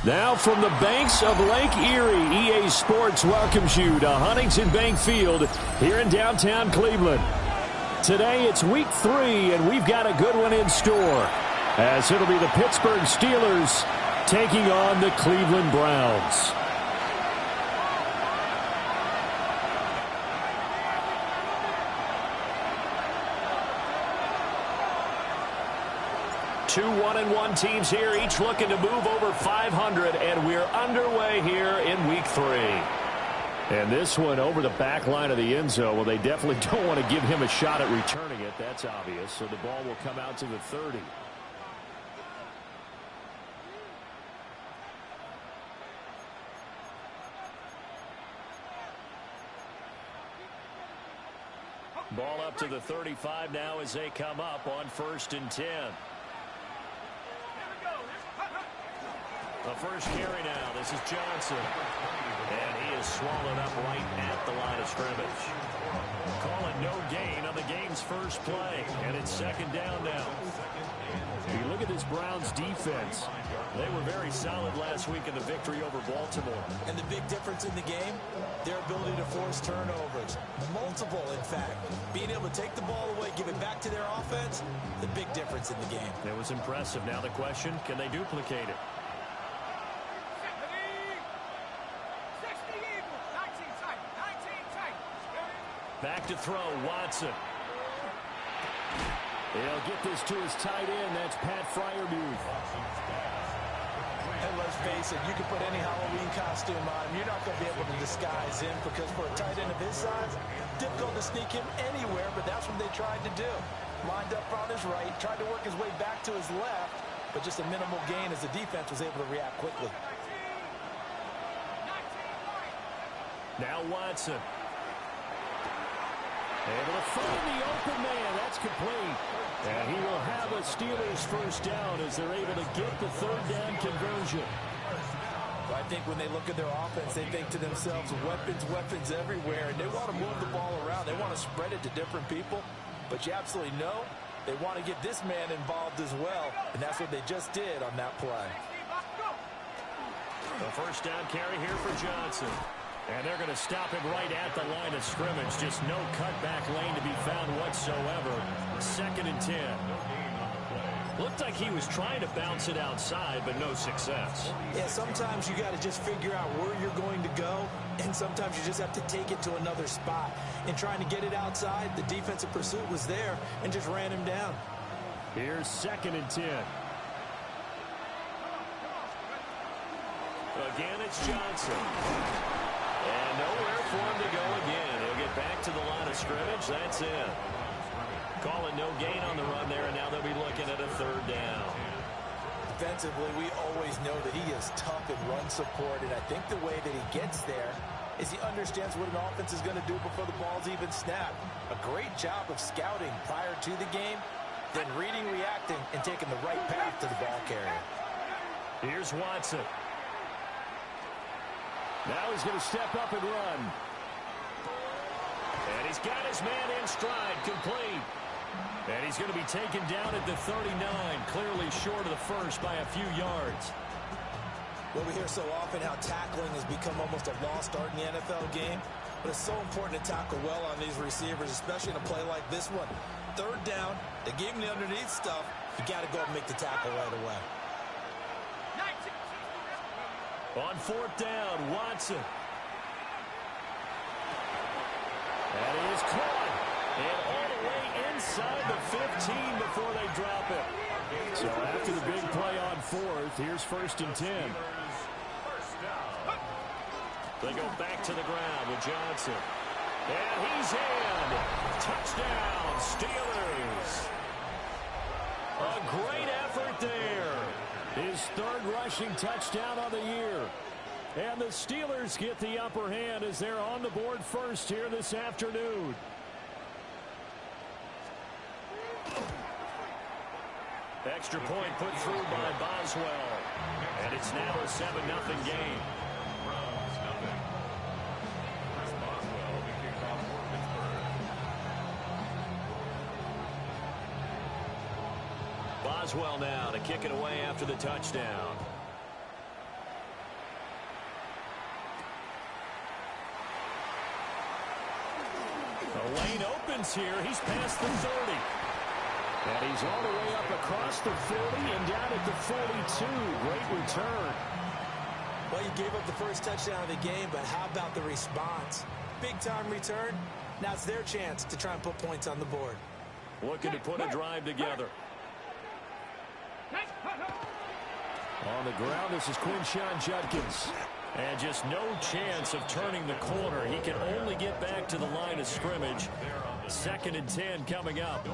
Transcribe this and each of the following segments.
Now from the banks of Lake Erie, EA Sports welcomes you to Huntington Bank Field here in downtown Cleveland. Today it's week 3, and we've got a good one in store, as it'll be the Pittsburgh Steelers taking on the Cleveland Browns. Two 1-1 teams here, each looking to move over 500, and we're underway here in week 3. And this one over the back line of the end zone. Well, they definitely don't want to give him a shot at returning it. That's obvious. So the ball will come out to the 30. Ball up to the 35 now as they come up on 1st and 10. The first carry now. This is Johnson. And he is swallowed up right at the line of scrimmage. Call it no gain on the game's first play. And it's 2nd down now. You look at this Browns defense. They were very solid last week in the victory over Baltimore. And the big difference in the game, their ability to force turnovers. Multiple, in fact. Being able to take the ball away, give it back to their offense, the big difference in the game. It was impressive. Now the question, can they duplicate it? Back to throw, Watson. He'll get this to his tight end. That's Pat Freiermuth. And let's face it, you can put any Halloween costume on him. You're not going to be able to disguise him, because for a tight end of his size, difficult to sneak him anywhere, but that's what they tried to do. Lined up on his right, tried to work his way back to his left, but just a minimal gain as the defense was able to react quickly. Now Watson. Able to find the open man. That's complete. And he will have a Steelers first down as they're able to get the 3rd down conversion. Well, I think when they look at their offense, they think to themselves, weapons everywhere, and they want to move the ball around. They want to spread it to different people, but you absolutely know they want to get this man involved as well, and that's what they just did on that play. The first down carry here for Johnson. And they're going to stop him right at the line of scrimmage. Just no cutback lane to be found whatsoever. 2nd and 10. Looked like he was trying to bounce it outside, but no success. Yeah, sometimes you got to just figure out where you're going to go, and sometimes you just have to take it to another spot. In trying to get it outside, the defensive pursuit was there and just ran him down. Here's 2nd and 10. Again, it's Johnson. And nowhere for him to go again. He'll get back to the line of scrimmage. That's it. Calling no gain on the run there, and now they'll be looking at a 3rd down. Defensively, we always know that he is tough in run support, and I think the way that he gets there is he understands what an offense is going to do before the ball's even snapped. A great job of scouting prior to the game, then reading, reacting, and taking the right path to the ball carrier. Here's Watson. Now he's going to step up and run. And he's got his man in stride, complete. And he's going to be taken down at the 39, clearly short of the first by a few yards. Well, we hear so often how tackling has become almost a lost art in the NFL game. But it's so important to tackle well on these receivers, especially in a play like this one. 3rd down, they gave him the underneath stuff. You got to go and make the tackle right away. On 4th down, Watson. And he is caught. And all the way inside the 15 before they drop it. So after the big play on 4th, here's 1st and 10. They go back to the ground with Johnson. And he's in. Touchdown, Steelers. A great effort there. His 3rd rushing touchdown on the year. And the Steelers get the upper hand as they're on the board first here this afternoon. Extra point put through by Boswell. And it's now a 7-0 game. Boswell now to kick it away after the touchdown. lane opens here. He's past the 30. And he's all the way up across the 40 and down at the 42. Great return. Well, you gave up the first touchdown of the game, but how about the response? Big-time return. Now it's their chance to try and put points on the board. Looking to put a drive together. On the ground, this is Quinshon Judkins. And just no chance of turning the corner. He can only get back to the line of scrimmage. 2nd and 10 coming up.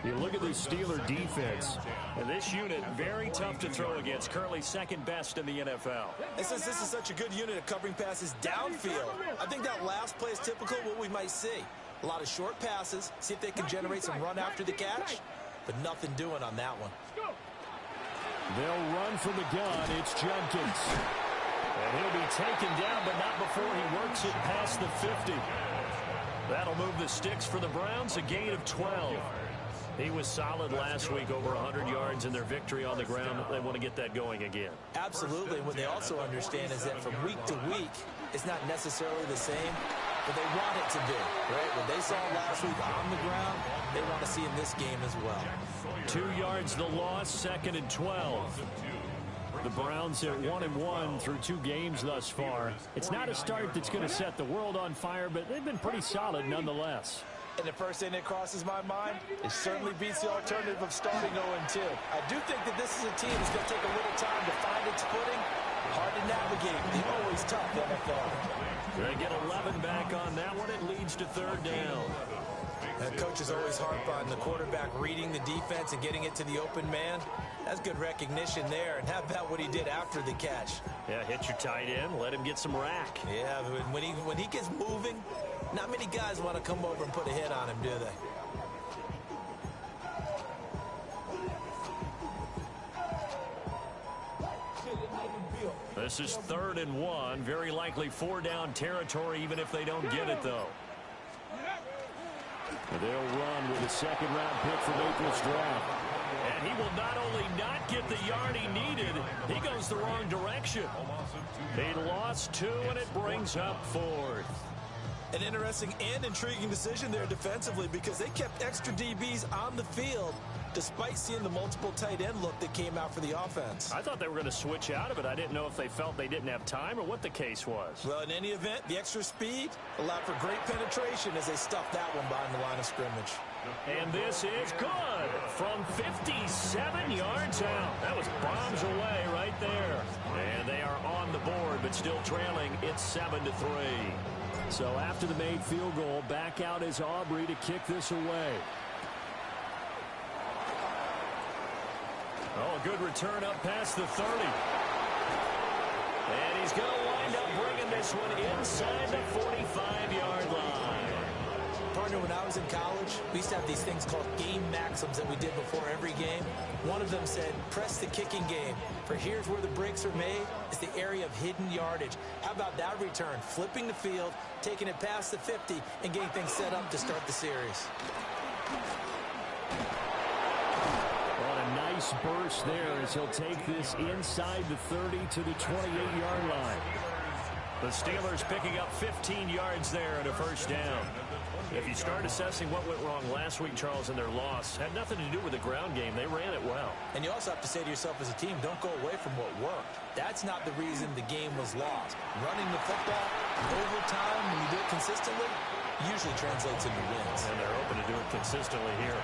You look at this Steeler defense. And this unit, very tough to throw against. Currently 2nd best in the NFL. And since this is such a good unit of covering passes downfield, I think that last play is typical of what we might see. A lot of short passes, see if they can generate some run after the catch, but nothing doing on that one. They'll run from the gun. It's Judkins. And he'll be taken down, but not before he works it past the 50. That'll move the sticks for the Browns, a gain of 12. He was solid last week, over 100 yards in their victory on the ground. They want to get that going again. Absolutely. What they also understand is that from week to week, it's not necessarily the same, but they want it to be, right? What they saw last week on the ground, they want to see in this game as well. 2 yards the loss, 2nd and 12. The Browns at 1-1 through 2 games thus far. It's not a start that's going to set the world on fire, but they've been pretty solid nonetheless. And the first thing that crosses my mind, it certainly beats the alternative of starting 0-2. I do think that this is a team that's going to take a little time to find its footing. Hard to navigate. They're always tough, NFL. They get 11 back on that one. It leads to 3rd down. And coaches always harp on the quarterback reading the defense and getting it to the open man. That's good recognition there. And how about what he did after the catch? Yeah, hit your tight end, let him get some rack. Yeah, when he gets moving, not many guys want to come over and put a hit on him, do they? This is 3rd and 1. Very likely 4-down territory, even if they don't get it, though. They'll run with a 2nd-round pick from April's draft. And he will not only not get the yard he needed, he goes the wrong direction. He lost 2, and it brings up 4th. An interesting and intriguing decision there defensively because they kept extra DBs on the field despite seeing the multiple tight end look that came out for the offense. I thought they were going to switch out of it. I didn't know if they felt they didn't have time or what the case was. Well, in any event, the extra speed allowed for great penetration as they stuffed that one behind the line of scrimmage. And this is good from 57 yards out. That was bombs away right there. And they are on the board, but still trailing. It's 7-3. So after the made field goal, back out is Aubrey to kick this away. Oh, a good return up past the 30. And he's going to wind up bringing this one inside the 45-yard line. Partner, when I was in college, we used to have these things called game maxims that we did before every game. One of them said, press the kicking game. For here's where the breaks are made. It's the area of hidden yardage. How about that return? Flipping the field, taking it past the 50, and getting things set up to start the series. Nice burst there as he'll take this inside the 30 to the 28-yard line. The Steelers picking up 15 yards there and a 1st down. If you start assessing what went wrong last week, Charles, in their loss, had nothing to do with the ground game. They ran it well. And you also have to say to yourself as a team, don't go away from what worked. That's not the reason the game was lost. Running the football over time, when you do it consistently, usually translates into wins. And they're open to do it consistently here.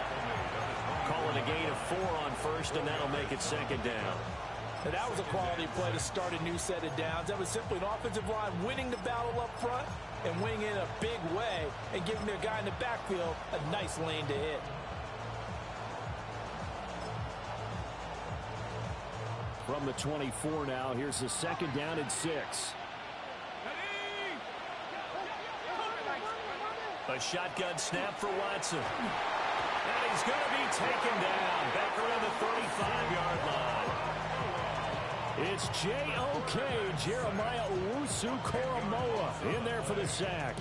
Calling a gain of 4 on 1st, and that'll make it 2nd down. And that was a quality play to start a new set of downs. That was simply an offensive line winning the battle up front and winning in a big way and giving their guy in the backfield a nice lane to hit. From the 24 now, here's the 2nd down and 6. A shotgun snap for Watson. And he's going to be taken down back around the 35-yard line. It's J.O.K. Jeremiah Owusu-Koramoah in there for the sack.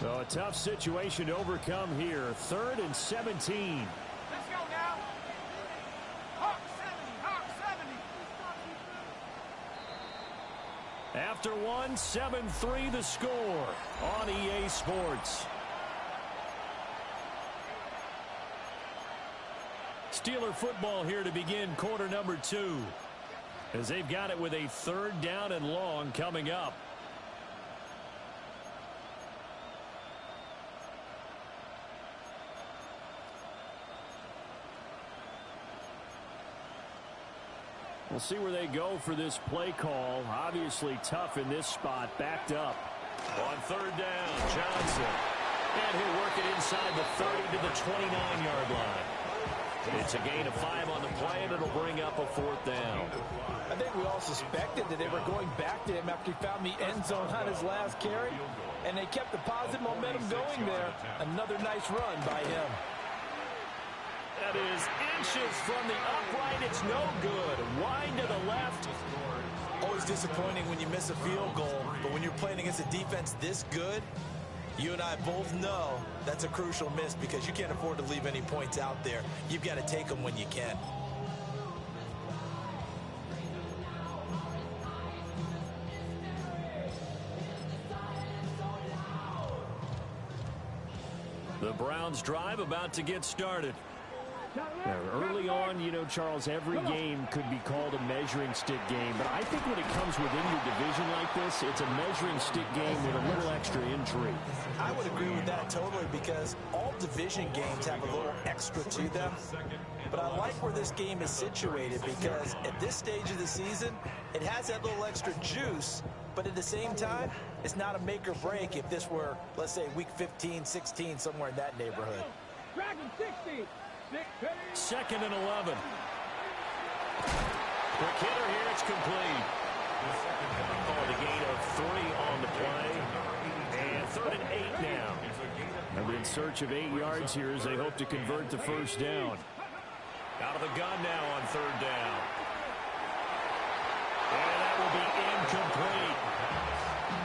So a tough situation to overcome here. 3rd and 17. After one, 7-3 the score on EA Sports. Steeler football here to begin quarter number 2, as they've got it with a 3rd down and long coming up. We'll see where they go for this play call. Obviously tough in this spot, backed up. On 3rd down, Johnson. And he'll work it inside the 30 to the 29-yard line. It's a gain of 5 on the play, and it'll bring up a 4th down. I think we all suspected that they were going back to him after he found the end zone on his last carry, and they kept the positive momentum going there. Another nice run by him. That is inches from the upright. It's no good. Wide to the left. Always disappointing when you miss a field goal, but when you're playing against a defense this good, you and I both know that's a crucial miss because you can't afford to leave any points out there. You've got to take them when you can. The Browns drive about to get started. Yeah, early on, you know, Charles, every game could be called a measuring stick game. But I think when it comes within your division like this, it's a measuring stick game with a little extra intrigue. I would agree with that totally because all division games have a little extra to them. But I like where this game is situated because at this stage of the season, it has that little extra juice. But at the same time, it's not a make or break if this were, let's say, week 15, 16, somewhere in that neighborhood. Dragon 60. 2nd and 11. Quick hitter here. It's complete. Oh, the gain of 3 on the play. And 3rd and 8 now. And in search of 8 yards here as they hope to convert the 1st down. Out of the gun now on 3rd down. And that will be incomplete.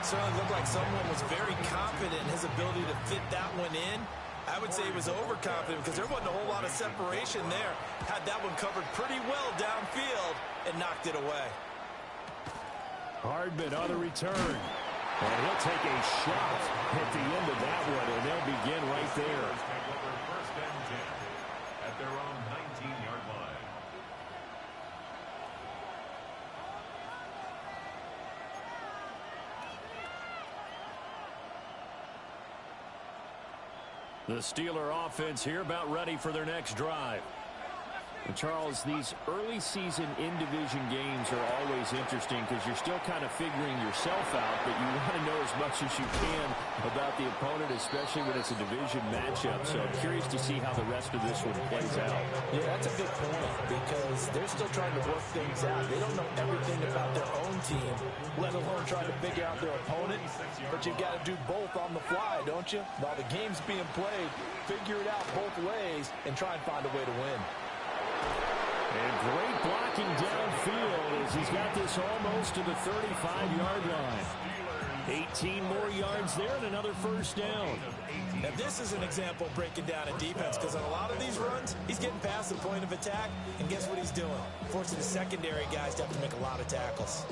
Certainly looked like someone was very confident in his ability to fit that one in. I would say he was overconfident because there wasn't a whole lot of separation there. Had that one covered pretty well downfield and knocked it away. Hardman on the return. And he'll take a shot at the end of that one, and they'll begin right there. At their own 19-yard line. The Steeler offense here about ready for their next drive. And Charles, these early season in-division games are always interesting because you're still kind of figuring yourself out, but you want to know as much as you can about the opponent, especially when it's a division matchup. So I'm curious to see how the rest of this one plays out. Yeah, that's a good point because they're still trying to work things out. They don't know everything about their own team, let alone trying to figure out their opponent. But you've got to do both on the fly, don't you? While the game's being played, figure it out both ways and try and find a way to win. And great blocking downfield as he's got this almost to the 35-yard line. 18 more yards there and another 1st down. Now this is an example of breaking down a defense because on a lot of these runs, he's getting past the point of attack, and guess what he's doing? Forcing the secondary guys to have to make a lot of tackles.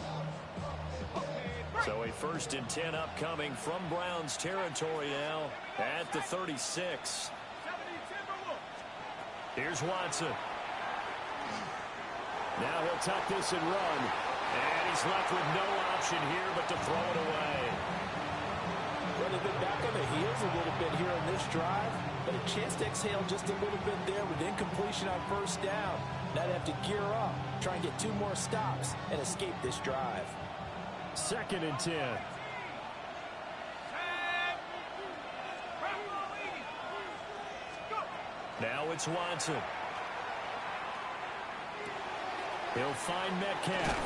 So a 1st and 10 upcoming from Browns territory now at the 36. Here's Watson. Now he'll tuck this and run. And he's left with no option here but to throw it away. Well, they've been back on the heels a little bit here on this drive, but a chance to exhale just a little bit there with incompletion on 1st down. Now they have to gear up, try and get 2 more stops, and escape this drive. 2nd and 10. Now it's Watson. He'll find Metcalf.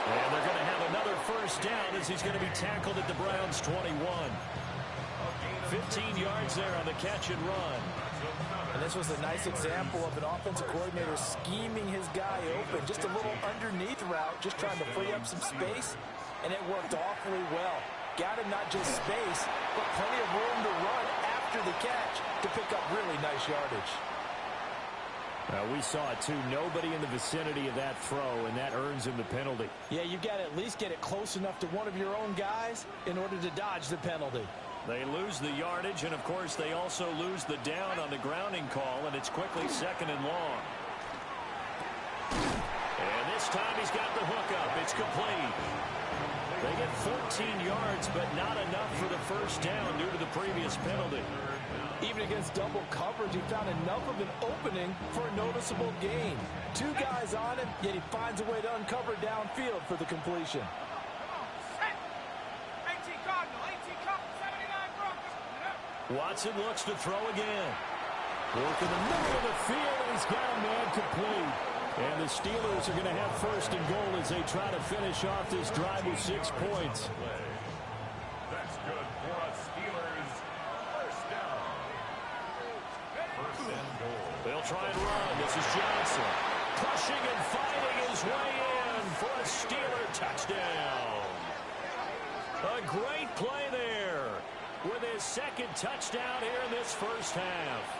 And they're going to have another 1st down as he's going to be tackled at the Browns' 21. 15 yards there on the catch and run. And this was a nice example of an offensive coordinator scheming his guy open. Just a little underneath route, just trying to free up some space. And it worked awfully well. Got him not just space, but plenty of room to run after the catch to pick up really nice yardage. We saw it, too. Nobody in the vicinity of that throw, and that earns him the penalty. Yeah, you've got to at least get it close enough to one of your own guys in order to dodge the penalty. They lose the yardage, and, of course, they also lose the down on the grounding call, and it's quickly 2nd and long. And this time he's got the hook up. It's complete. They get 14 yards, but not enough for the first down due to the previous penalty. Even against double coverage, he found enough of an opening for a noticeable gain. 2 guys on him, yet he finds a way to uncover downfield for the completion. Watson looks to throw again. Work in the middle of the field, and he's got a man complete. And the Steelers are going to have 1st and goal as they try to finish off this drive with 6 points. That's good for us Steelers. First down. 1st and goal. They'll try and run. This is Johnson. Pushing and fighting his way in for a Steeler touchdown. A great play there with his 2nd touchdown here in this first half,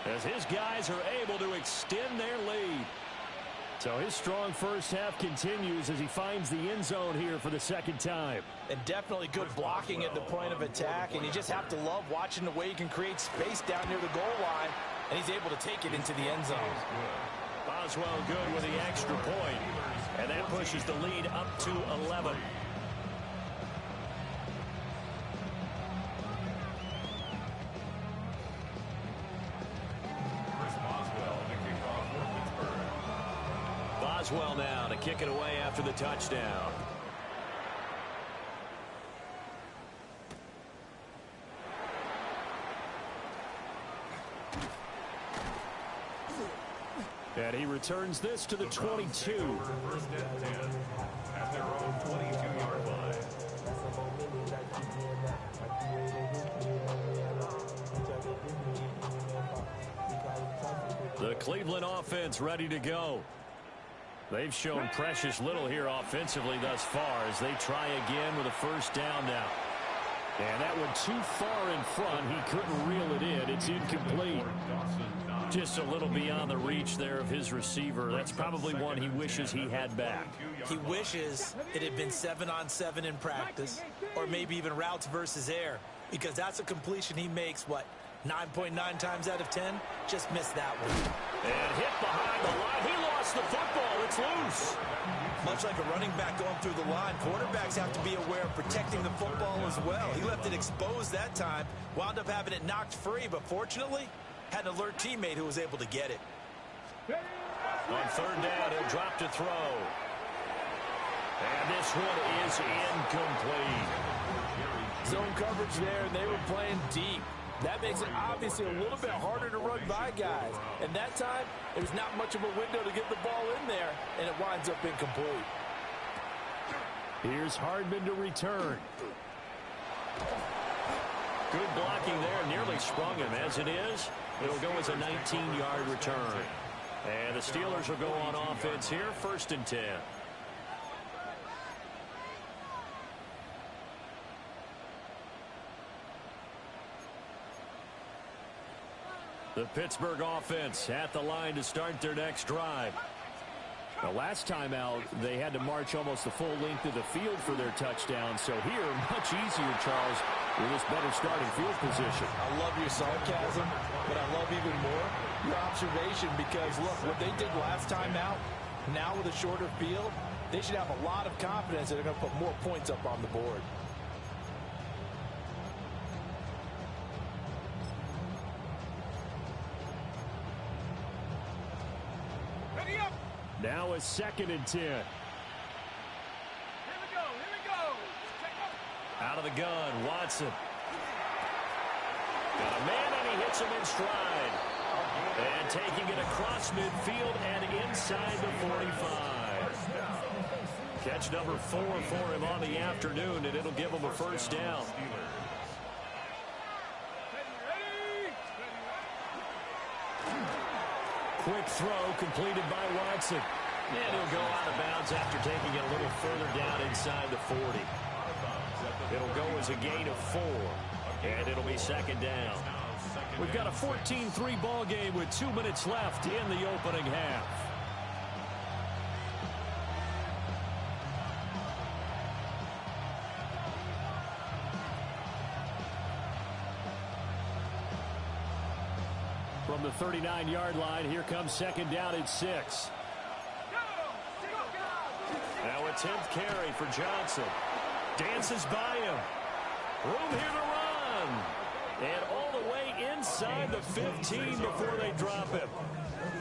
as his guys are able to extend their lead. So his strong first half continues as he finds the end zone here for the 2nd time. And definitely good blocking at the point of attack, and you just have to love watching the way he can create space down near the goal line, and he's able to take it into the end zone. Boswell good with the extra point, and that pushes the lead up to 11. Boswell now to kick it away after the touchdown. And he returns this to the 22. 1st and 10 at their own 22-yard line. The Cleveland offense ready to go. They've shown precious little here offensively thus far as they try again with a 1st down now. And that one too far in front. He couldn't reel it in. It's incomplete. Just a little beyond the reach there of his receiver. That's probably one he wishes he had back. He wishes it had been 7-on-7 in practice, or maybe even routes versus air, because that's a completion he makes, what, 9.9 times out of 10? Just missed that one. And hit behind the line. He lost the football. It's loose. Much like a running back going through the line, quarterbacks have to be aware of protecting the football as well. He left it exposed that time, wound up having it knocked free, but fortunately, had an alert teammate who was able to get it. On 3rd down, he'll drop to throw. And this one is incomplete. Zone coverage there, and they were playing deep. That makes it obviously a little bit harder to run by guys. And that time, it was not much of a window to get the ball in there, and it winds up incomplete. Here's Hardman to return. Good blocking there, nearly sprung him. As it is, it'll go as a 19-yard return. And the Steelers will go on offense here, 1st and 10. The Pittsburgh offense at the line to start their next drive. The last time out, they had to march almost the full length of the field for their touchdown. So here, much easier, Charles, with this better starting field position. I love your sarcasm, but I love even more your observation, because, look, what they did last time out, now with a shorter field, they should have a lot of confidence that they're going to put more points up on the board. Now a 2nd and 10. Here we go. Out of the gun, Watson. Got a man, and he hits him in stride. And taking it across midfield and inside the 45. Catch number 4 for him on the afternoon, and it'll give him a 1st down. Quick throw completed by Watson. And he'll go out of bounds after taking it a little further down inside the 40. It'll go as a gain of 4. And it'll be 2nd down. We've got a 14-3 ball game with 2 minutes left in the opening half. From the 39-yard line, here comes second down at 6. Now a 10th carry for Johnson. Dances by him. Room here to run. And all the way inside the 15 before they drop him.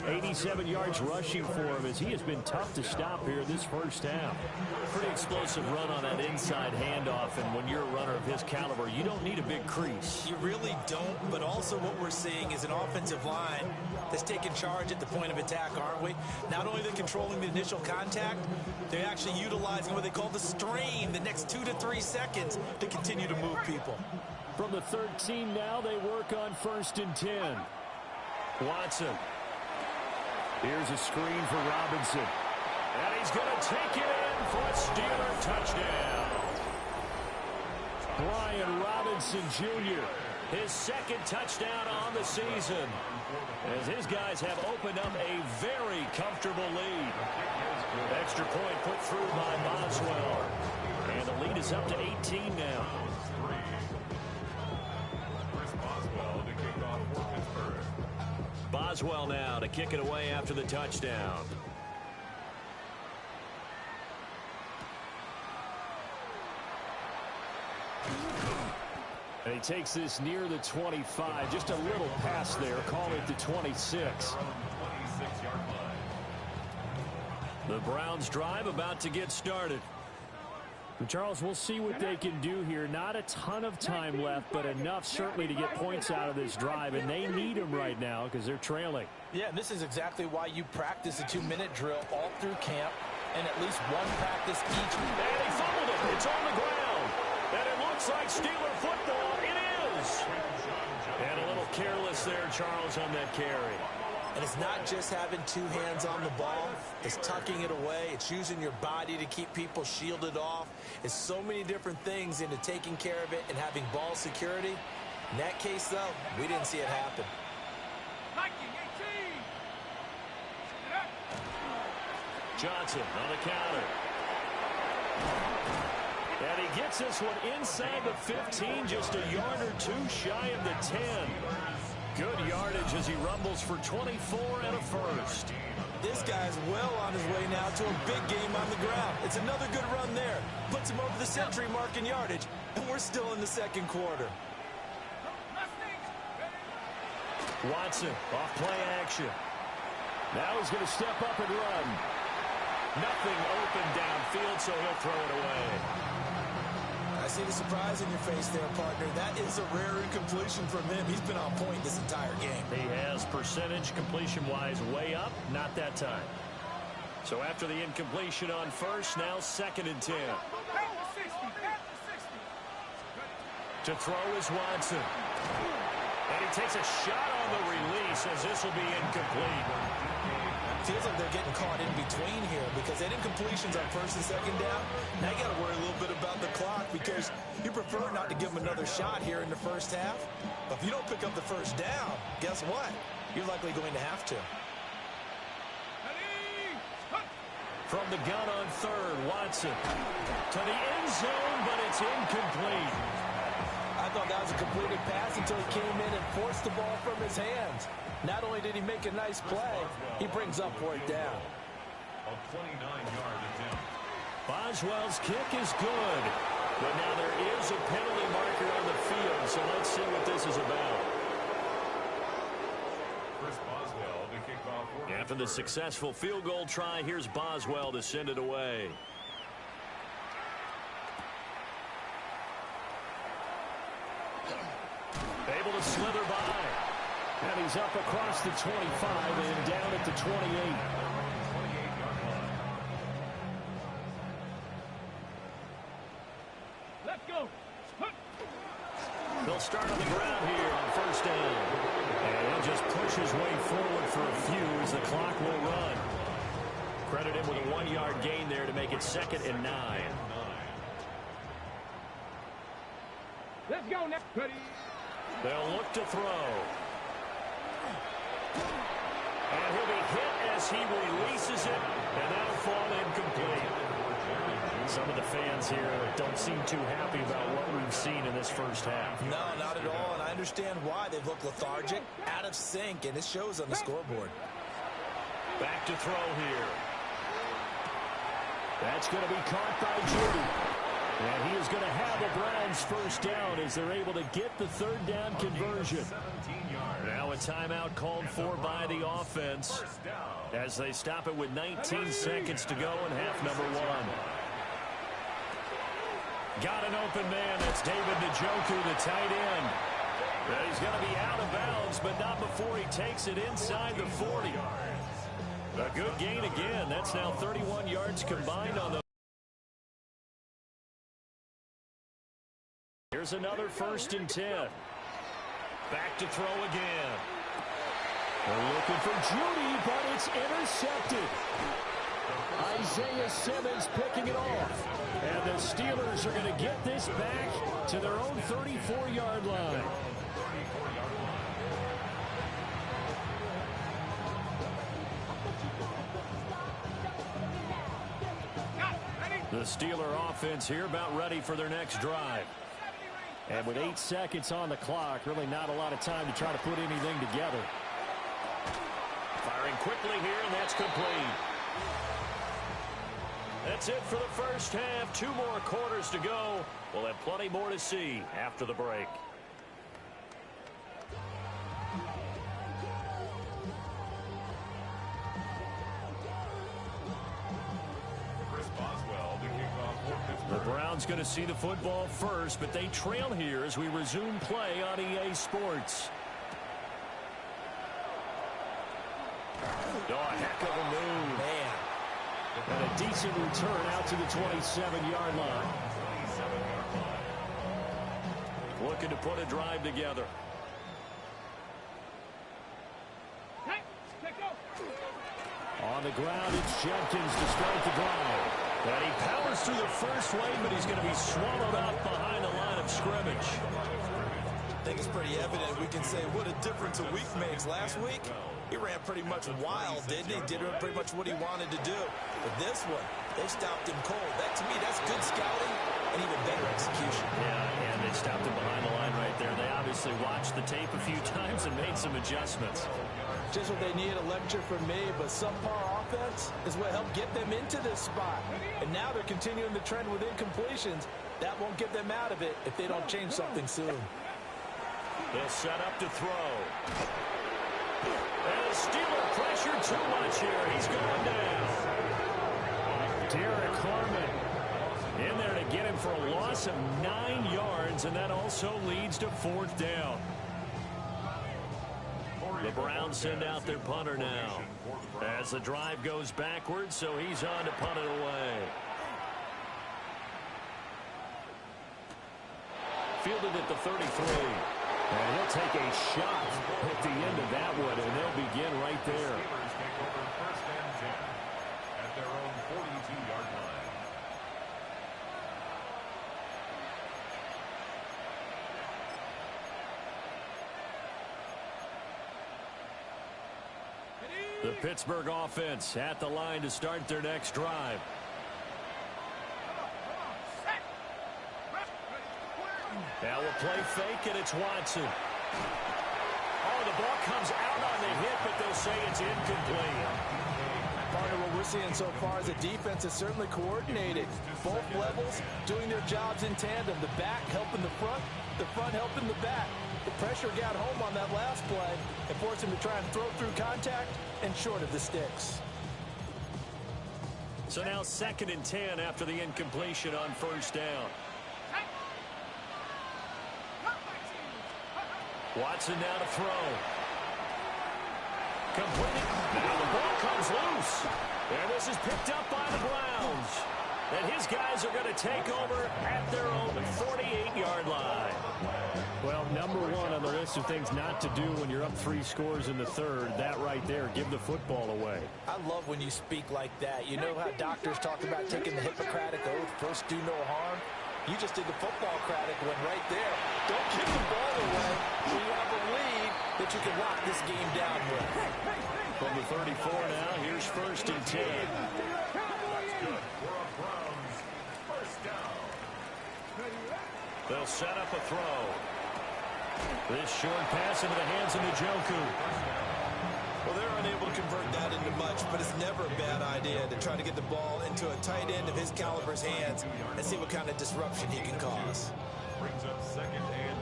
87 yards rushing for him as he has been tough to stop here this first half. Pretty explosive run on that inside handoff, and when you're a runner of his caliber, you don't need a big crease. You really don't, but also what we're seeing is an offensive line that's taking charge at the point of attack, aren't we? Not only are they controlling the initial contact, they're actually utilizing what they call the strain, the next 2 to 3 seconds to continue to move people. From the 13 now, they work on 1st and 10. Watson. Here's a screen for Robinson. And he's going to take it in for a Steeler touchdown. Brian Robinson Jr., his second touchdown on the season, as his guys have opened up a very comfortable lead. Extra point put through by Boswell. And the lead is up to 18 now. Boswell now to kick it away after the touchdown. And he takes this near the 25. Just a little pass there. Call it the 26. The Browns drive about to get started. And Charles, we'll see what they can do here. Not a ton of time left, but enough certainly to get points out of this drive, and they need them right now because they're trailing. Yeah, and this is exactly why you practice a 2-minute drill all through camp and at least one practice each. And he fumbled it. It's on the ground. And it looks like Steeler football. It is. And a little careless there, Charles, on that carry. And it's not just having 2 hands on the ball. It's tucking it away. It's using your body to keep people shielded off. It's so many different things into taking care of it and having ball security. In that case, though, we didn't see it happen. Johnson on the counter. And he gets this one inside the 15, just a yard or 2 shy of the 10. Good yardage as he rumbles for 24 and a first. This guy's well on his way now to a big game on the ground. It's another good run there. Puts him over the century mark in yardage, and we're still in the second quarter. Watson off play action. Now he's going to step up and run. Nothing open downfield, so he'll throw it away. I see the surprise in your face there, partner. That is a rare incompletion from him. He's been on point this entire game. He has percentage completion-wise way up, not that time. So after the incompletion on first, now 2nd and 10. To throw is Watson. And he takes a shot on the release as this will be incomplete. Feels like they're getting caught in between here because they did incompletions on 1st and 2nd down. Now you got to worry a little bit about the clock because you prefer not to give them another shot here in the first half. But if you don't pick up the first down, guess what? You're likely going to have to. From the gun on 3rd, Watson to the end zone, but it's incomplete. I thought that was a completed pass until he came in and forced the ball from his hands. Not only did he make a nice play, he brings up fourth down. A 29-yard attempt. Boswell's kick is good. But now there is a penalty marker on the field, so let's see what this is about. Chris Boswell to kick off. After the successful field goal try, here's Boswell to send it away. Able to slither by. And he's up across the 25 and down at the 28. Let's go. They'll start on the ground here on 1st down. And he'll just push his way forward for a few as the clock will run. Credit him with a 1-yard gain there to make it 2nd and 9. Let's go now. Ready. They'll look to throw. as he releases it, and that'll fall incomplete. Some of the fans here don't seem too happy about what we've seen in this first half. No, not at all, and I understand why. They've looked lethargic, out of sync, and it shows on the scoreboard. Back to throw here. That's going to be caught by Judy. And he is going to have the Browns first down as they're able to get the third down conversion. Now a timeout called for by the offense as they stop it with 19 seconds to go in half number one. Got an open man. That's David Njoku, the tight end. He's going to be out of bounds, but not before he takes it inside the 40. A good gain again. That's now 31 yards combined on the. Here's another 1st and 10. Back to throw again. They're looking for Judy, but it's intercepted. Isaiah Simmons picking it off. And the Steelers are going to get this back to their own 34-yard line. The Steeler offense here about ready for their next drive. And with 8 seconds on the clock, really not a lot of time to try to put anything together. Firing quickly here, and that's complete. That's it for the first half. 2 more quarters to go. We'll have plenty more to see after the break. The Browns going to see the football first, but they trail here as we resume play on EA Sports. Oh, a heck of a move. Man. And a decent return out to the 27-yard line. Looking to put a drive together. On the ground, it's Jenkins to start the drive. And he powers through the first wave, but he's going to be swallowed up behind the line of scrimmage. I think it's pretty evident. We can say what a difference a week makes. Last week, he ran pretty much wild, didn't he? Did pretty much what he wanted to do. But this one, they stopped him cold. That, to me, that's good scouting and even better execution. Yeah, and they stopped him behind the line right there. They obviously watched the tape a few times and made some adjustments. Just what they need, a lecture from me, but subpar offense is what helped get them into this spot. And now they're continuing the trend with incompletions. That won't get them out of it if they don't change something soon. They'll set up to throw. And the Steeler pressure too much here. He's going down. Derek Harmon In there to get him for a loss of 9 yards, and that also leads to 4th down. The Browns send out their punter now as the drive goes backwards, so he's on to punt it away. Fielded at the 33. And he'll take a shot at the end of that one, and they'll begin right there. First and 10 at their own 42-yard line. The Pittsburgh offense at the line to start their next drive. Now we'll play fake, and it's Watson. Oh, the ball comes out on the hit, but they'll say it's incomplete. Partner, what we're seeing so far is the defense is certainly coordinated. Both levels doing their jobs in tandem. The back helping the front helping the back. The pressure got home on that last play and forced him to try and throw through contact and short of the sticks. So now 2nd and 10 after the incompletion on 1st down. Watson now to throw. Completed. Now the ball comes loose. And this is picked up by the Browns. And his guys are going to take over at their own 48-yard line. Well, number one on the list of things not to do when you're up 3 scores in the third, that right there, give the football away. I love when you speak like that. You know how doctors talk about taking the Hippocratic oath, first do no harm? You just did the football-cratic one right there. Don't give the ball away when you have a lead that you can lock this game down with. From the 34 now, here's 1st and 10. They'll set up a throw. This short pass into the hands of Njoku. Well, they're unable to convert that into much, but it's never a bad idea to try to get the ball into a tight end of his caliber's hands and see what kind of disruption he can cause. Brings up 2nd and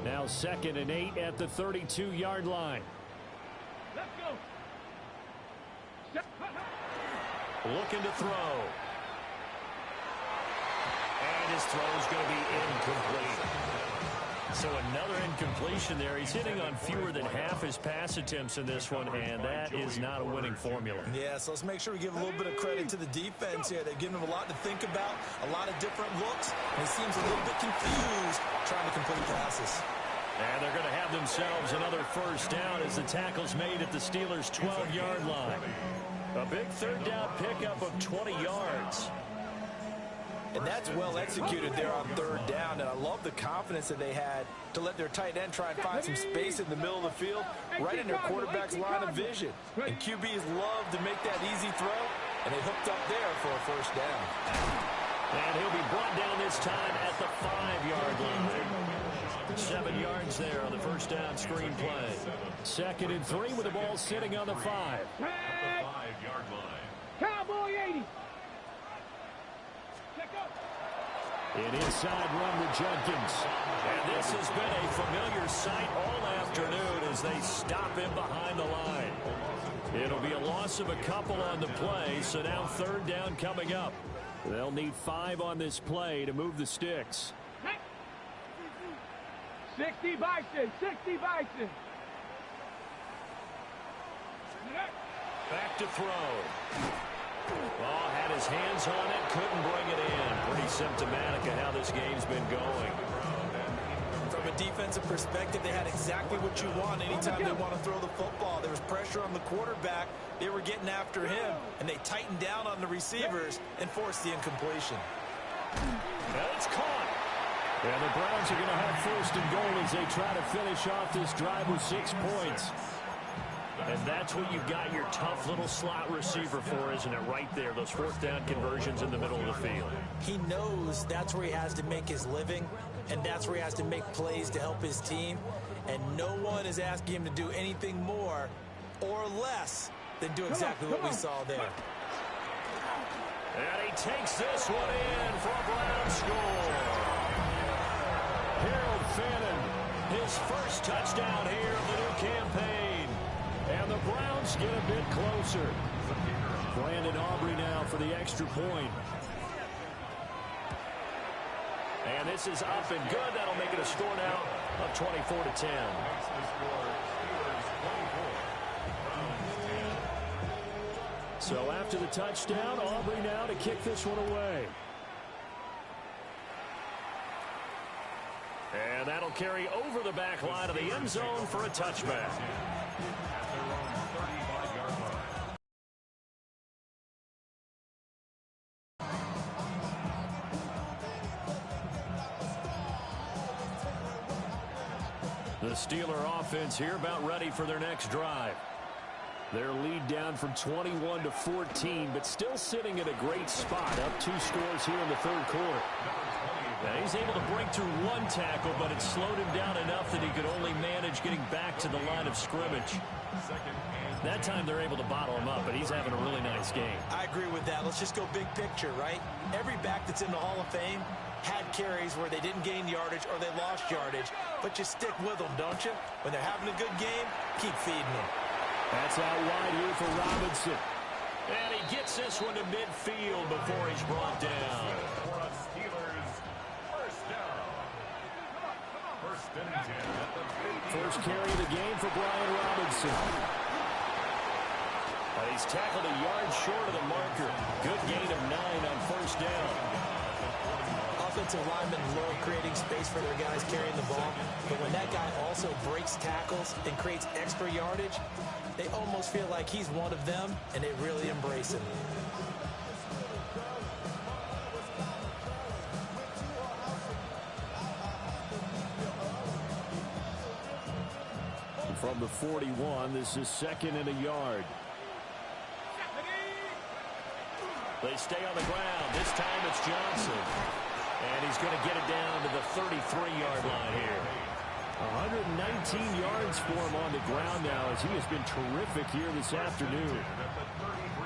8. Now 2nd and 8 at the 32-yard line. Let's go. Looking to throw. And his throw is going to be incomplete. So another incompletion there. He's hitting on fewer than half his pass attempts in this one, and that is not a winning formula. Yeah, so let's make sure we give a little bit of credit to the defense here. They've given him a lot to think about, a lot of different looks, and he seems a little bit confused trying to complete passes. And they're going to have themselves another 1st down as the tackle's made at the Steelers' 12-yard line. A big 3rd down pickup of 20 yards. And that's well executed there on 3rd down. And I love the confidence that they had to let their tight end try and find some space in the middle of the field, right in their quarterback's line of vision. And QBs love to make that easy throw, and they hooked up there for a 1st down. And he'll be brought down this time at the 5-yard line. 7 yards there on the 1st down screen play. 2nd and 3 with the ball sitting on the 5. At the 5-yard line. Cowboy 80. An inside run with Jenkins. And this has been a familiar sight all afternoon as they stop him behind the line. It'll be a loss of a couple on the play, so now 3rd down coming up. They'll need 5 on this play to move the sticks. 60 Bison, 60 Bison. Back to throw. Oh, had his hands on it, couldn't bring it in. Pretty symptomatic of how this game's been going. From a defensive perspective, they had exactly what you want anytime they want to throw the football. There was pressure on the quarterback. They were getting after him, and they tightened down on the receivers and forced the incompletion. And it's caught. And the Browns are going to have 1st and goal as they try to finish off this drive with 6 points. And that's what you've got your tough little slot receiver for, isn't it? Right there, those 4th down conversions in the middle of the field. He knows that's where he has to make his living, and that's where he has to make plays to help his team. And no one is asking him to do anything more or less than do exactly what we saw there. And he takes this one in for a Brown score. Harold Fannin, his 1st touchdown here of the new campaign. And the Browns get a bit closer. Brandon Aubrey now for the extra point. And this is up and good. That'll make it a score now of 24-10. So after the touchdown, Aubrey now to kick this one away. And that'll carry over the back line of the end zone for a touchback. The Steeler offense here about ready for their next drive. Their lead down from 21 to 14, but still sitting at a great spot, up 2 scores here in the 3rd quarter. Now he's able to break through 1 tackle, but it slowed him down enough that he could only manage getting back to the line of scrimmage. That time they're able to bottle him up, but he's having a really nice game. I agree with that. Let's just go big picture, right? Every back that's in the Hall of Fame had carries where they didn't gain yardage or they lost yardage, but you stick with them, don't you? When they're having a good game, keep feeding them. That's out wide here for Robinson. And he gets this one to midfield before he's brought down. For a Steelers 1st down. 1st and 10 at the 50. First carry of the game for Brian Robinson. And he's tackled a yard short of the marker. Good gain of 9 on 1st down. Offensive linemen love creating space for their guys carrying the ball, but when that guy also breaks tackles and creates extra yardage, they almost feel like he's one of them, and they really embrace him. From the 41, this is 2nd and a yard. They stay on the ground. This time it's Johnson. And he's going to get it down to the 33-yard line here. 119 yards for him on the ground now as he has been terrific here this afternoon.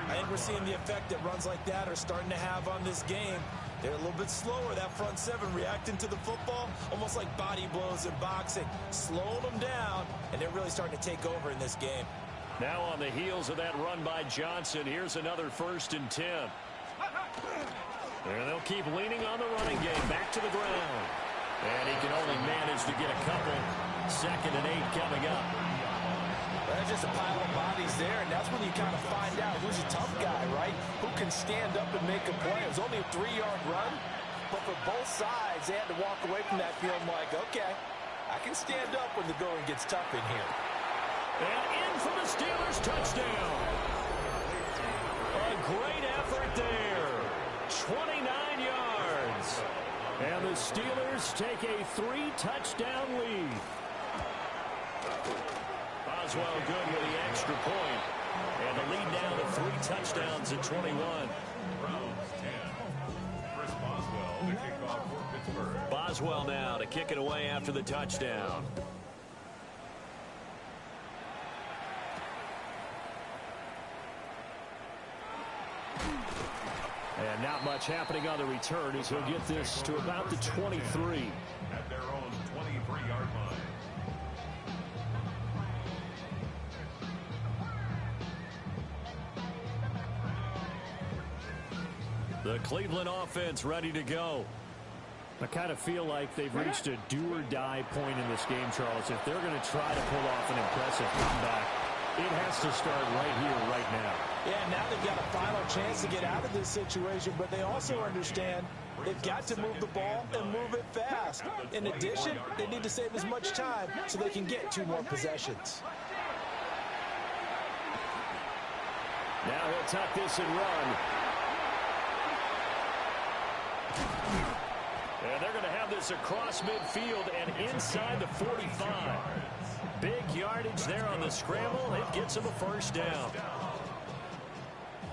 I think we're seeing the effect that runs like that are starting to have on this game. They're a little bit slower, that front seven, reacting to the football, almost like body blows in boxing, slowing them down, and they're really starting to take over in this game. Now on the heels of that run by Johnson, here's another 1st and 10. And they'll keep leaning on the running game, back to the ground. And he can only manage to get a couple. 2nd and 8 coming up. There's just a pile of bodies there, and that's when you kind of find out who's a tough guy, right? Who can stand up and make a play. It was only a 3-yard run, but for both sides, they had to walk away from that feeling like, okay, I can stand up when the going gets tough in here. And in for the Steelers, touchdown. A great effort there. 29 yards. And the Steelers take a 3-touchdown lead. Boswell good with the extra point. And the lead now to 3 touchdowns at 21. Browns 10. Chris Boswell, the kickoff for Pittsburgh. Boswell now to kick it away after the touchdown. And not much happening on the return as he'll get this to about the 23. At their own 23-yard line. The Cleveland offense ready to go. I kind of feel like they've reached a do-or-die point in this game, Charles. If they're going to try to pull off an impressive comeback, it has to start right here, right now. Yeah, now they've got a final chance to get out of this situation, but they also understand they've got to move the ball and move it fast. In addition, they need to save as much time so they can get 2 more possessions. Now he'll tuck this and run. And they're going to have this across midfield and inside the 45. Big yardage there on the scramble. It gets him a 1st down.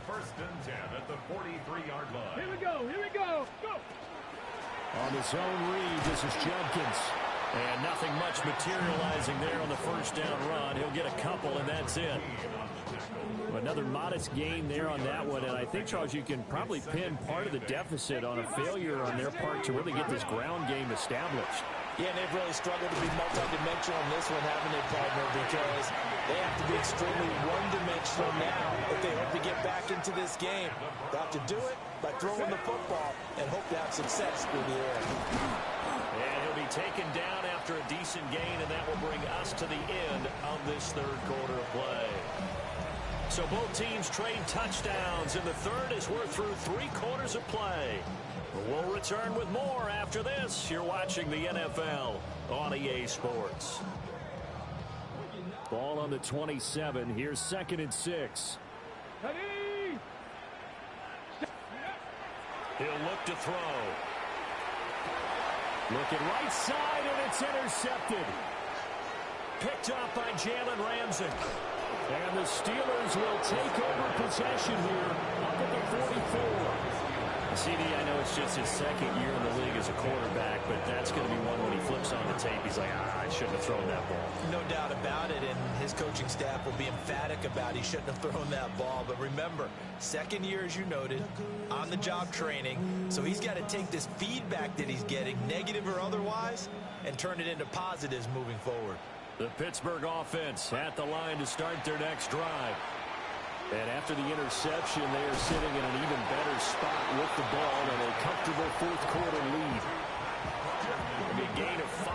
1st and 10 at the 43-yard line. Here we go. Here we go. Go. On his own read, this is Judkins. And nothing much materializing there on the 1st down run. He'll get a couple, and that's it. Another modest gain there on that one, and I think, Charles, you can probably pin part of the deficit on a failure on their part to really get this ground game established. Yeah, and they've really struggled to be multidimensional in this one, haven't they, partner? Because they have to be extremely one-dimensional now if they hope to get back into this game. They have to do it by throwing the football and hope to have success through the air. And he'll be taken down after a decent gain, and that will bring us to the end of this 3rd quarter of play. So both teams trade touchdowns in the 3rd as we're through 3 quarters of play. We'll return with more after this. You're watching the NFL on EA Sports. Ball on the 27. Here's 2nd and 6. Ready. He'll look to throw. Looking right side, and it's intercepted. Picked up by Jalen Ramsey. And the Steelers will take over possession here up at the 44. CD, I know it's just his 2nd year in the league as a quarterback, but that's going to be one when he flips on the tape. He's like, I shouldn't have thrown that ball. No doubt about it, and his coaching staff will be emphatic about he shouldn't have thrown that ball. But remember, 2nd year, as you noted, on-the-job training. So he's got to take this feedback that he's getting, negative or otherwise, and turn it into positives moving forward. The Pittsburgh offense at the line to start their next drive. And after the interception, they are sitting in an even better spot with the ball and a comfortable 4th quarter lead. It'll be a gain of 5,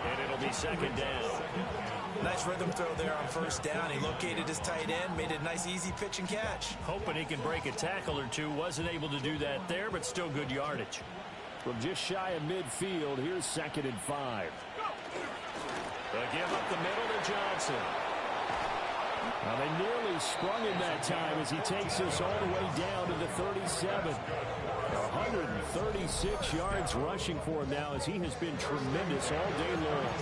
and it'll be 2nd down. Nice rhythm throw there on 1st down. He located his tight end, made it a nice, easy pitch and catch. Hoping he can break a tackle or two. Wasn't able to do that there, but still good yardage. From just shy of midfield, here's 2nd and 5. They give up the middle to Johnson. Now they nearly sprung him that time as he takes this all the way down to the 37. 136 yards rushing for him now as he has been tremendous all day long.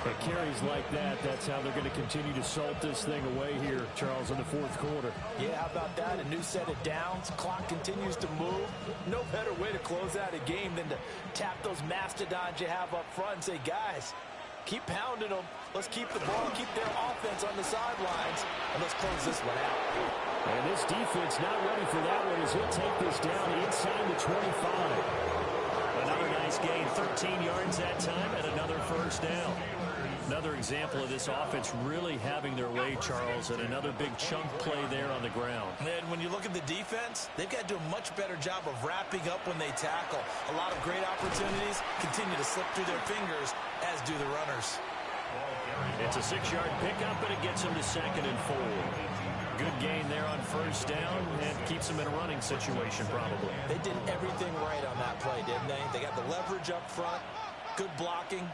But carries like that, that's how they're going to continue to salt this thing away here, Charles, in the fourth quarter. Yeah, how about that? A new set of downs. Clock continues to move. No better way to close out a game than to tap those mastodons you have up front and say, guys, keep pounding them. Let's keep the ball, keep their offense on the sidelines, and let's close this one out. And this defense not ready for that one as he'll take this down inside the 25. Another nice gain, 13 yards that time, and another first down. Another example of this offense really having their way, Charles, and another big chunk play there on the ground. And when you look at the defense, they've got to do a much better job of wrapping up when they tackle. A lot of great opportunities continue to slip through their fingers, as do the runners. It's a 6-yard pickup, and it gets him to 2nd and 4. Good gain there on first down, and keeps him in a running situation probably. They did everything right on that play, didn't they? They got the leverage up front, good blocking,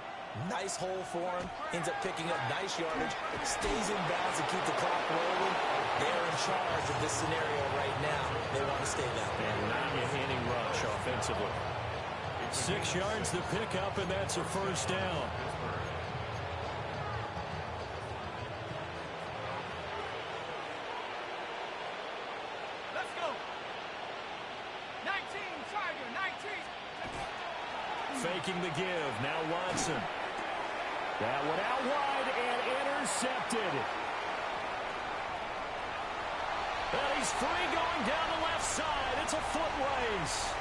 nice hole for him, ends up picking up nice yardage, stays in bounds to keep the clock rolling. They're in charge of this scenario right now. They want to stay that way. And not a hitting rush offensively. 6 yards the pickup, and that's a first down. Let's go. 19, Tiger, 19. Faking the give. Now Watson. That one out wide and intercepted. And he's free going down the left side. It's a foot race.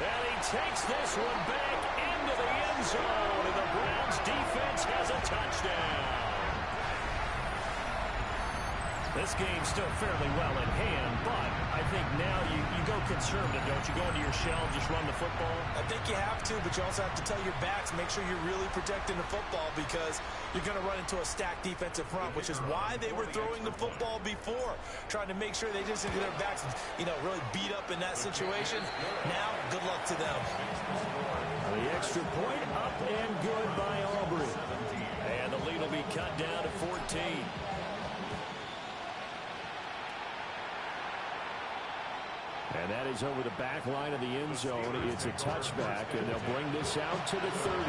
And he takes this one back into the end zone. And the Browns defense has a touchdown. This game's still fairly well in hand, but I think now you go conservative, don't you? Go into your shell, just run the football. I think you have to, but you also have to tell your backs, make sure you're really protecting the football because you're going to run into a stacked defensive front, which is why they were throwing the football before, trying to make sure they just get their backs, really beat up in that situation. Now, good luck to them. The extra point up and good by Aubrey. And the lead will be cut down to 14. And that is over the back line of the end zone. It's a touchback, and they'll bring this out to the 30.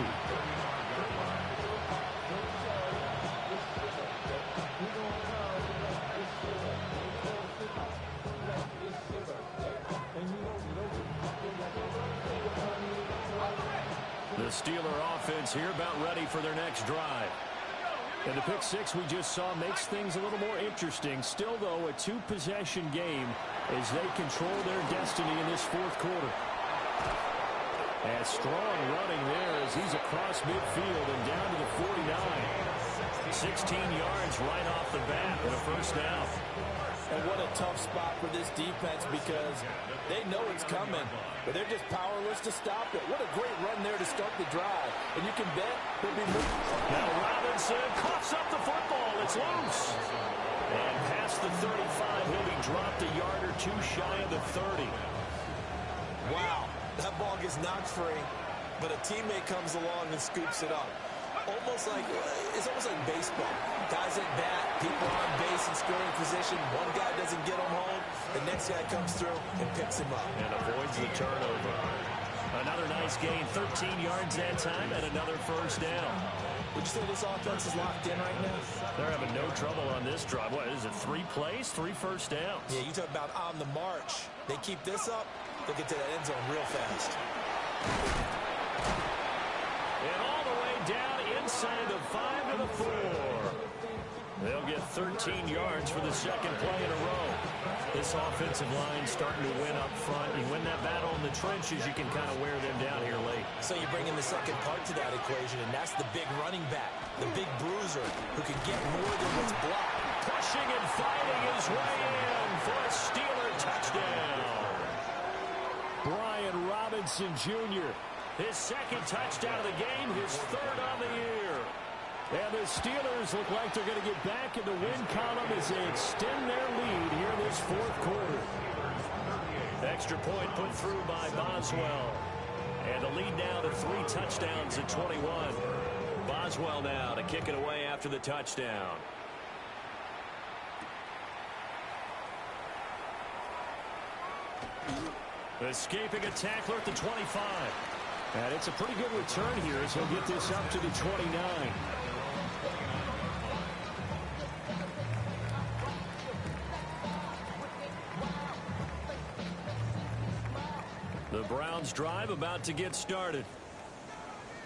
The Steeler offense here about ready for their next drive. And the pick six we just saw makes things a little more interesting. Still, though, a two-possession game as they control their destiny in this fourth quarter. And strong running there as he's across midfield and down to the 49. 16 yards right off the bat and a first down. And what a tough spot for this defense because they know it's coming, but they're just powerless to stop it. What a great run there to start the drive. And you can bet they'll be moving. Now Robinson coughs up the football. It's loose. And past the 35, he'll be dropped a yard or two shy of the 30. Wow, that ball gets knocked free, but a teammate comes along and scoops it up. It's almost like baseball. Guys at bat, people on base in scoring position. One guy doesn't get him home. The next guy comes through and picks him up. And avoids the turnover. Another nice gain, 13 yards that time, and another first down. Would you say this offense is locked in right now? They're having no trouble on this drive. What is it, 3 plays, 3 first downs? Yeah, you talk about on the march. They keep this up, they'll get to that end zone real fast. And all the way down inside the 5 to the 4. They'll get 13 yards for the second play in a row. This offensive line starting to win up front. You win that battle in the trenches, you can kind of wear them down here late. So you bring in the second part to that equation, and that's the big running back, the big bruiser, who can get more than what's blocked. Pushing and fighting his way in for a Steeler touchdown. Brian Robinson Jr. His second touchdown of the game, his third on the year. And the Steelers look like they're going to get back in the win column as they extend their lead here this fourth quarter. Extra point put through by Boswell. And the lead now to 3 touchdowns at 21. Boswell now to kick it away after the touchdown. Escaping a tackler at the 25. And it's a pretty good return here as he'll get this up to the 29. The Browns drive about to get started.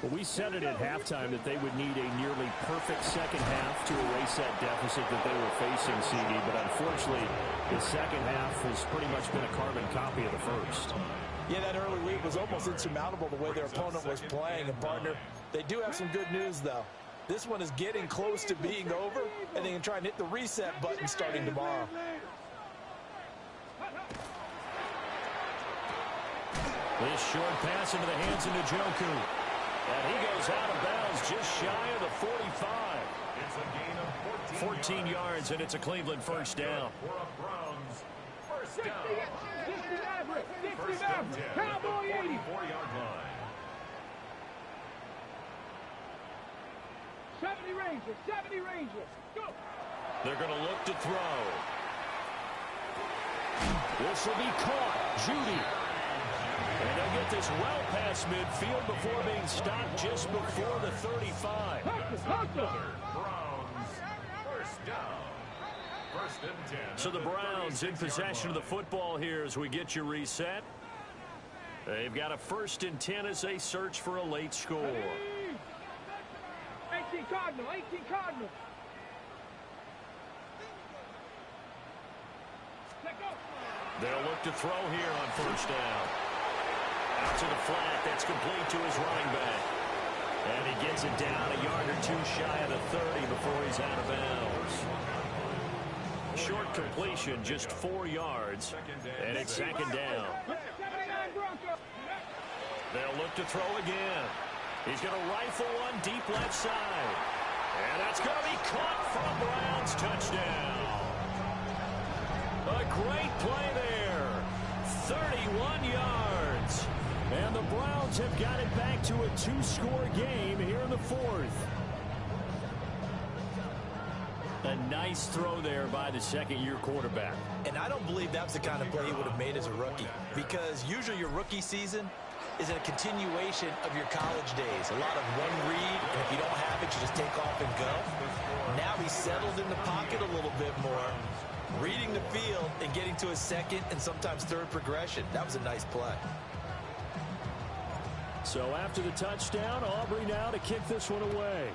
Well, we said it at halftime that they would need a nearly perfect second half to erase that deficit that they were facing, CD. But unfortunately, the second half has pretty much been a carbon copy of the first. Yeah, that early lead was almost insurmountable the way their opponent was playing. And, partner, they do have some good news, though. This one is getting close to being over, and they can try and hit the reset button starting tomorrow. This short pass into the hands of Njoku. And he goes out of bounds just shy of the 45. It's a gain of 14 yards, and it's a Cleveland first down. For a Browns first down. First down 10 at the 44-yard line. 70 Rangers, go! They're going to look to throw. This will be caught. Judy. And they'll get this well past midfield before being stopped just before the 35. Browns first down. First and 10. So the Browns in possession of the football here as we get you reset. They've got a first and 10 as they search for a late score. 18 Cardinal, 18 Cardinal. They'll look to throw here on first down. Out to the flat. That's complete to his running back. And he gets it down a yard or two shy of the 30 before he's out of bounds. Short completion, just 4 yards. And it's second down. They'll look to throw again. He's going to rifle one deep left side. And that's going to be caught for a Browns touchdown. A great play there. 31 yards. And the Browns have got it back to a 2-score game here in the fourth. A nice throw there by the second-year quarterback. And I don't believe that's the kind of play he would have made as a rookie, because usually your rookie season is a continuation of your college days. A lot of one read, and if you don't have it, you just take off and go. Now he's settled in the pocket a little bit more, reading the field and getting to his second and sometimes third progression. That was a nice play. So after the touchdown, Aubrey now to kick this one away.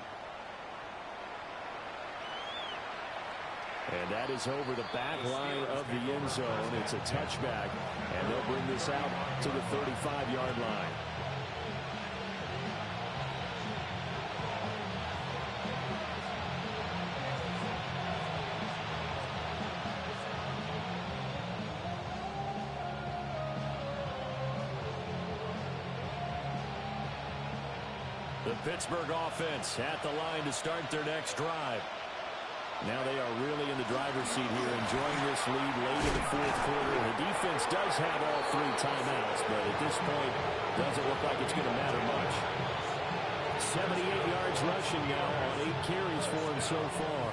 And that is over the back line of the end zone. It's a touchback, and they'll bring this out to the 35-yard line. The Pittsburgh offense at the line to start their next drive. Now they are really in the driver's seat here, enjoying this lead late in the fourth quarter. The defense does have all 3 timeouts, but at this point, doesn't look like it's going to matter much. 78 yards rushing now on 8 carries for him so far.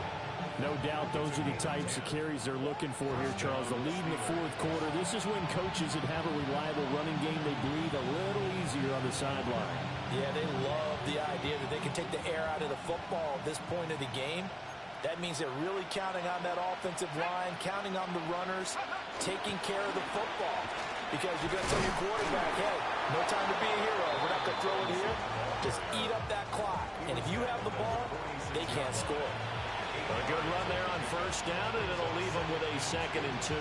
No doubt those are the types of carries they're looking for here, Charles. The lead in the fourth quarter. This is when coaches that have a reliable running game, they breathe a little easier on the sideline. Yeah, they love the idea that they can take the air out of the football at this point of the game. That means they're really counting on that offensive line, counting on the runners, taking care of the football. Because you're going to tell your quarterback, hey, no time to be a hero. We're not going to throw it here. Just eat up that clock. And if you have the ball, they can't score. A good run there on first down, and it'll leave them with a 2nd and 2.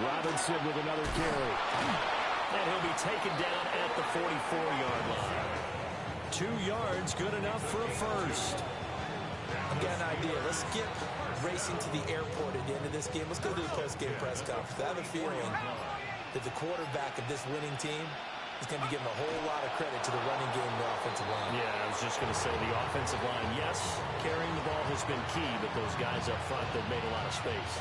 Robinson with another carry. And he'll be taken down at the 44-yard line. 2 yards, good enough for a first. I've got an idea. Let's skip racing to the airport at the end of this game. Let's go to the post-game press conference. I have a feeling that the quarterback of this winning team is going to be giving a whole lot of credit to the running game and the offensive line. Yeah, I was just going to say the offensive line, yes, carrying the ball has been key, but those guys up front, they've made a lot of space.